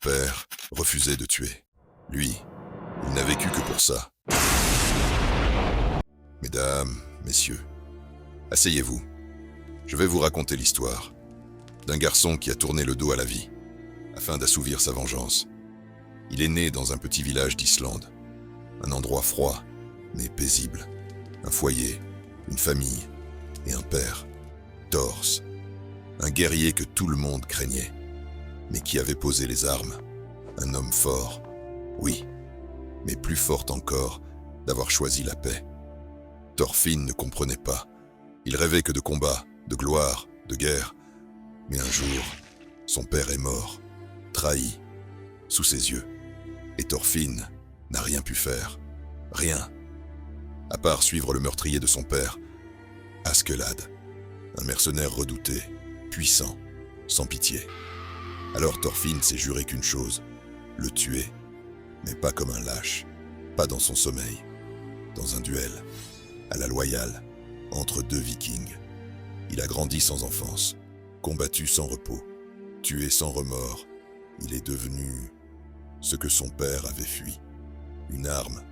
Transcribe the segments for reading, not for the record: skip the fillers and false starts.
père refusait de tuer. Lui, il n'a vécu que pour ça. Mesdames, messieurs, asseyez-vous. Je vais vous raconter l'histoire d'un garçon qui a tourné le dos à la vie afin d'assouvir sa vengeance. Il est né dans un petit village d'Islande, un endroit froid mais paisible, un foyer, une famille et un père, Thors, un guerrier que tout le monde craignait, mais qui avait posé les armes, un homme fort, oui, mais plus fort encore d'avoir choisi la paix. Thorfinn ne comprenait pas. Il rêvait que de combats, de gloire, de guerre. Mais un jour, son père est mort, trahi, sous ses yeux. Et Thorfinn n'a rien pu faire. Rien. À part suivre le meurtrier de son père, Askeladd, un mercenaire redouté, puissant, sans pitié. Alors Thorfinn s'est juré qu'une chose, le tuer, mais pas comme un lâche, pas dans son sommeil, dans un duel, à la loyale, entre deux vikings. Il a grandi sans enfance, combattu sans repos, tué sans remords. Il est devenu ce que son père avait fui, une arme,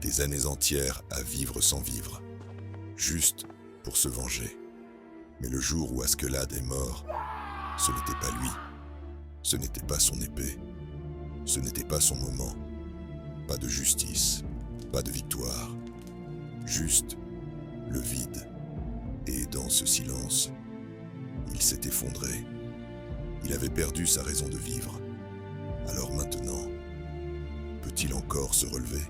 des années entières à vivre sans vivre, juste pour se venger. Mais le jour où Askeladd est mort, ce n'était pas lui, ce n'était pas son épée, ce n'était pas son moment, pas de justice, pas de victoire, juste le vide. Et dans ce silence, il s'est effondré. Il avait perdu sa raison de vivre. Alors maintenant, peut-il encore se relever ?